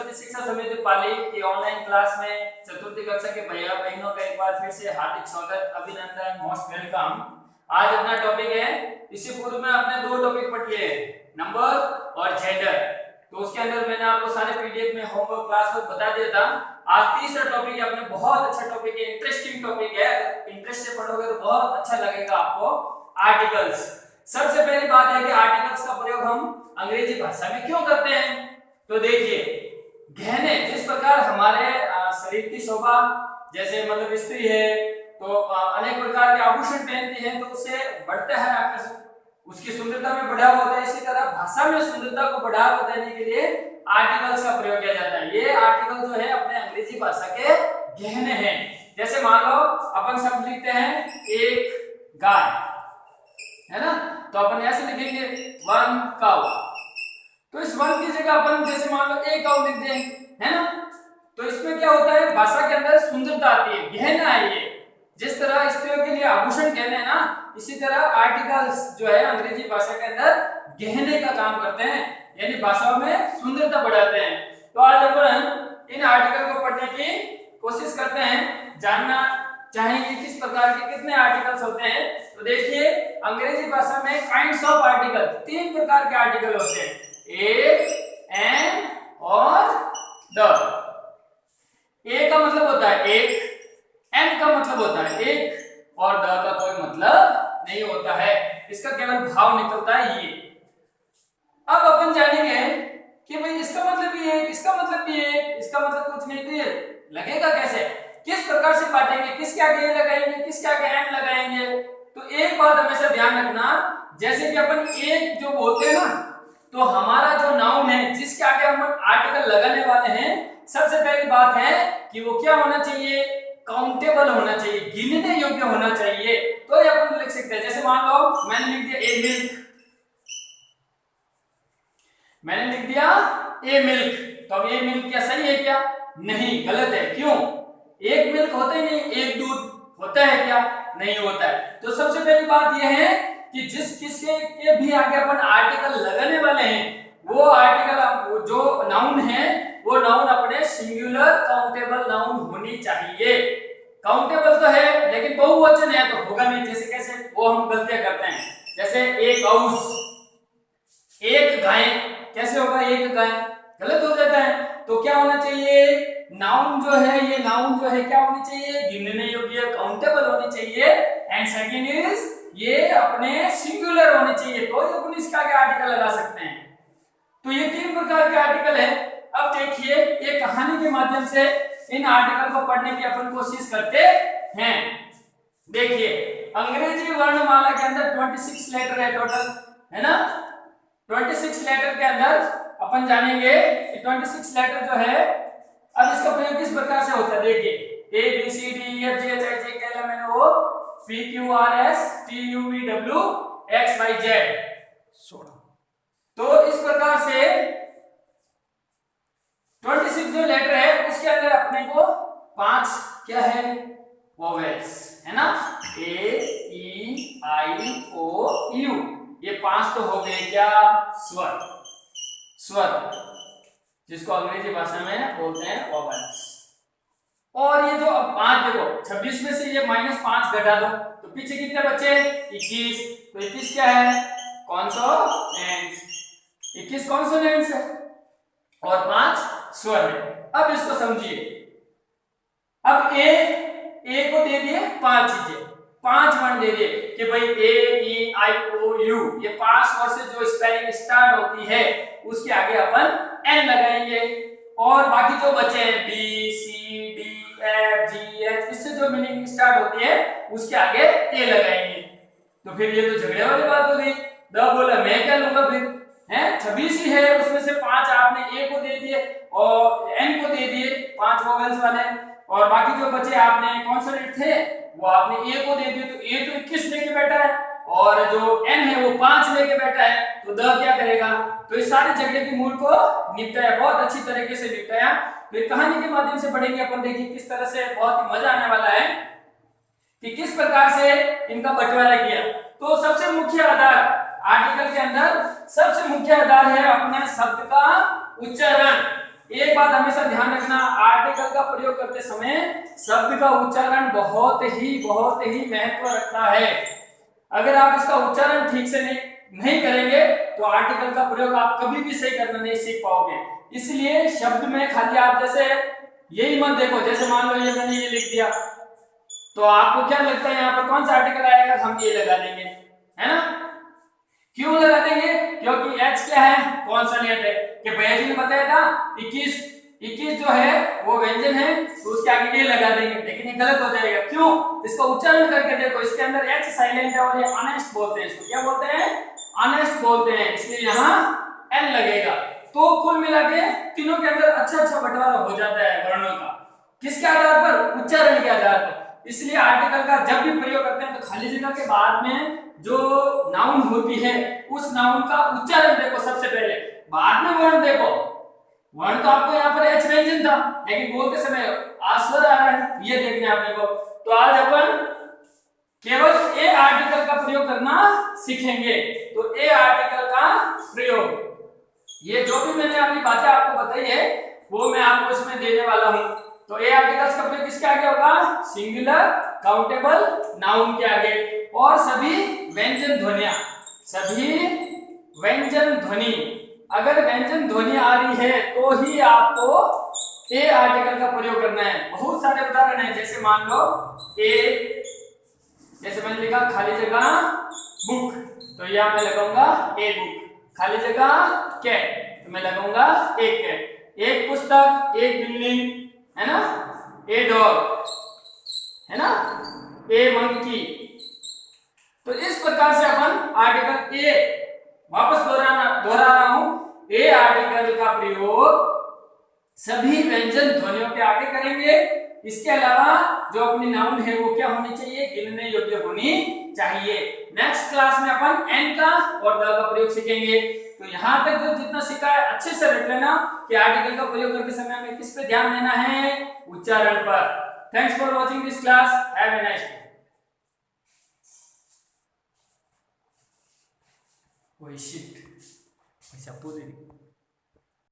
सरस्वती शिक्षा समिति पाली की ऑनलाइन क्लास में चतुर्थी कक्षा के भैया बहनों का एक बार फिर से हार्दिक स्वागत, अभिनंदन, मोस्ट वेलकम। आज अपना टॉपिक है, इससे पूर्व में आपने दो टॉपिक पढ़ लिए, नंबर और जेंडर। तो उसके अंदर मैंने आपको सारे पीडीएफ में होमवर्क क्लास वर्क बता दिया था। आज तीसरा टॉपिक है, अपने बहुत अच्छा टॉपिक है, इंटरेस्टिंग टॉपिक है, इंटरेस्ट से पढ़ोगे तो बहुत अच्छा लगेगा आपको। आर्टिकल्स। सबसे पहली बात है कि आर्टिकल्स का प्रयोग हम अंग्रेजी भाषा में क्यों करते हैं। तो देखिए, गहने जिस प्रकार हमारे शरीर की शोभा, जैसे मतलब स्त्री है तो अनेक प्रकार के आभूषण पहनती है तो उससे बढ़ता है आकर्षण, उसकी सुंदरता में बढ़ावा होता है। इसी तरह भाषा में सुंदरता को बढ़ावा देने के लिए आर्टिकल्स का प्रयोग किया जाता है। ये आर्टिकल जो है अपने अंग्रेजी भाषा के गहने हैं। जैसे मान लो अपन शब्द लिखते हैं एक गाय, है ना, तो अपन ऐसे लिखेंगे वन काउ। तो इस वन की जगह अपन जैसे मान लो एक काउ लिख दें, है ना, तो इसमें क्या होता है, भाषा के अंदर सुंदरता आती है, गहना है ये। जिस तरह स्त्रियों के लिए आभूषण गहने हैं ना, इसी तरह आर्टिकल्स जो है अंग्रेजी भाषा के अंदर गहने का काम करते हैं, यानी भाषा में सुंदरता बढ़ाते हैं। तो आज अपन इन आर्टिकल को पढ़ने की कोशिश करते हैं, जानना चाहेंगे किस प्रकार के कितने आर्टिकल्स होते हैं। तो देखिए, अंग्रेजी भाषा में काइंड्स ऑफ आर्टिकल, तीन प्रकार के आर्टिकल होते हैं, एक, एन और द। ए का मतलब होता है एक, एन का मतलब होता है एक और द का कोई मतलब नहीं होता है, इसका केवल भाव निकलता है ये। अब अपन जानेंगे कि भाई इसका मतलब ये, इसका मतलब ये, इसका मतलब कुछ नहीं, तो ये लगेगा कैसे, किस प्रकार से बांटेंगे, किसके आगे ये लगाएंगे, किसके आगे एन लगाएंगे। तो एक बात हमेशा ध्यान रखना, जैसे कि अपन एक जो बोलते हैं ना, तो हमारा जो नाउन है जिसके आगे हम आर्टिकल लगाने वाले हैं, सबसे पहली बात है कि वो क्या होना चाहिए, काउंटेबल होना चाहिए, गिनने योग्य होना चाहिए। तो ये अपन लिख सकते हैं, जैसे मान लो मैंने लिख दिया ए मिल्क, मैंने लिख दिया ए मिल्क, तो अब ए मिल्क क्या सही है क्या, नहीं, गलत है। क्यों, एक मिल्क होता ही नहीं, एक दूध होता है क्या, नहीं होता है। तो सबसे पहली बात यह है कि जिस किसके के भी आगे अपन आर्टिकल लगाने वाले हैं, वो आर्टिकल जो नाउन है, वो नाउन अपने सिंगुलर काउंटेबल नाउन होनी चाहिए। काउंटेबल तो है लेकिन बहुवचन है तो होगा नहीं, जैसे कैसे वो हम गलतियां करते हैं, जैसे एक काउस, एक गाय, कैसे होगा एक गाय, गलत हो जाता है। तो क्या होना चाहिए, नाउन जो है, ये नाउन जो है क्या होनी चाहिए, गिनने योग्य, काउंटेबल होनी चाहिए। एंड सेकंड इज ये अपने सिंगुलर होने चाहिए, तो अपन इसका आगे आर्टिकल लगा सकते हैं। तो ये तीन प्रकार के आर्टिकल है। अब देखिए, एक कहानी के माध्यम से इन आर्टिकल को पढ़ने की अपन कोशिश करते हैं। देखिए, अंग्रेजी वर्णमाला के अंदर 26 लेटर है टोटल, है ना। 26 लेटर के अंदर अपन जानेंगे कि 26 लेटर जो है, अब इसका प्रयोग किस प्रकार से होता है। देखिए, A B C D E F G H I J K L M N O P Q R S T U V W X Y Z 16। तो इस प्रकार से 26 जो लेटर है उसके अंदर अपने को 5 क्या है, वोवेल्स, है ना, ए ई आई ओ यू, ये 5 तो हो गए क्या, स्वर, स्वर जिसको अंग्रेजी भाषा में बोलते हैं वोवेल्स। और ये जो अब 5 देखो, 26 में से ये -5 घटा दो तो पीछे कितने बचे, 21। तो 21 क्या है, कॉन्सोनेंट्स, 21 कॉन्सोनेंट्स है और 5 स्वर है। अब इसको समझिए, अब ए को दे दिए 5 चीजें, 5 वर्ण दे दिए कि भाई ए ई आई ओ यू, ये 5 स्वर से जो स्पेलिंग स्टार्ट होती है उसके आगे अपन एन लगाएंगे, और बाकी जो बचे हैं B C D F G H, इससे जो मीनिंग स्टार्ट होती है उसके आगे ए लगाएंगे। तो फिर ये तो झगड़े वाली बात हो गई, द बोला मैं क्या लूंगा फिर, है 26 ही है, उसमें से 5 आपने ए को दे दिए और एन को दे दिए, 5 वोवेल्स वाले, और बाकी जो बचे आपने कॉन्सोनेंट थे वो आपने ए को दे दिए। तो ए तो 21 लेके बैठा है और जो एन है वो 5 लेके बैठा है, तो द क्या करेगा। तो इस सारे झगड़े के मूल को निपटाया, बहुत अच्छी तरीके से निपटाया। तो एक कहानी के माध्यम से पढ़ेंगे अपन, देखिए किस तरह से, बहुत ही मजा आने वाला है कि किस प्रकार से इनका बंटवारा किया। तो सबसे मुख्य आधार आर्टिकल के अंदर, सबसे मुख्य आधार है अपने शब्द का उच्चारण। एक बात हमेशा ध्यान रखना, आर्टिकल का प्रयोग करते समय शब्द का उच्चारण बहुत ही महत्व रखता है। अगर आप इसका उच्चारण ठीक से नहीं करेंगे तो आर्टिकल का प्रयोग आप कभी भी सही करना नहीं सीख पाओगे। इसलिए शब्द में खाली आप जैसे यही मत देखो, जैसे मान लो ये मैंने ये लिख दिया तो आपको क्या लगता है यहाँ पर कौन सा आर्टिकल आएगा, हम ये लगा देंगे, है ना। क्यों लगा देंगे, क्योंकि H क्या है, कॉन्सोनेंट है। कि भैया जी ने बताया था 21 जो है वो व्यंजन है तो उसके आगे ये लगा देंगे, लेकिन ये गलत हो जाएगा। क्यों, इसका उच्चारण करके देखो, इसके अंदर H साइलेंट है और ये ऑनेस्ट बोलते हैं, इसको क्या बोलते हैं, ऑनेस्ट बोलते हैं, इसलिए यहाँ L लगेगा। तो कुल मिला के तीनों के अंदर अच्छा बंटवारा हो जाता है वर्णों का, किसके आधार पर, उच्चारण के आधार पर। इसलिए आर्टिकल का जब भी प्रयोग करते हैं तो खाली जगह के बाद में जो नाउन होती है उस नाउन का उच्चारण देखो सबसे पहले, बाद में वर्ण देखो। वर्ण तो आपको यहाँ पर एच व्यंजन था, लेकिन बोलते समय आस्वर आ रहा है, ये देखना आपने को। तो आज अपन केवल ए आर्टिकल का प्रयोग करना सीखेंगे। तो ए आर्टिकल का प्रयोग, ये जो भी मैंने अपनी बातें आपको बताई है वो मैं आपको इसमें देने वाला हूं। तो ए आर्टिकल्स का प्रयोग किसके आगे होगा, सिंगुलर काउंटेबल नाउन के आगे, और सभी व्यंजन ध्वनियां, सभी व्यंजन ध्वनि, अगर व्यंजन ध्वनि आ रही है तो ही आपको ए आर्टिकल का प्रयोग करना है। बहुत सारे उदाहरण है, जैसे मान लो ए, जैसे मैंने लिखा खाली जगह बुक, तो यहां मैं लगाऊंगा ए बुक, खाली जगह कैट तो मैं लगाऊंगा एक कैट, एक पुस्तक, एक बिल्डिंग, है ना, ए डॉग, है ना, ए मंकी। तो इस प्रकार से अपन आर्टिकल ए, वापस दोहरा रहा हूं, ए आर्टिकल का प्रयोग सभी व्यंजन ध्वनियों के आगे करेंगे। इसके अलावा जो अपनी नाउन है वो क्या होनी चाहिए, गिनने योग्य होनी चाहिए। नेक्स्ट क्लास में अपन एन का और द का प्रयोग सीखेंगे। तो यहाँ तक जो जितना सीखा है अच्छे से रख लेना कि आर्टिकल का प्रयोग करते समय हमें किस पे ध्यान देना है, उच्चारण पर। Thanks for watching this class, have a nice day. Oh shit, ऐसा पूरी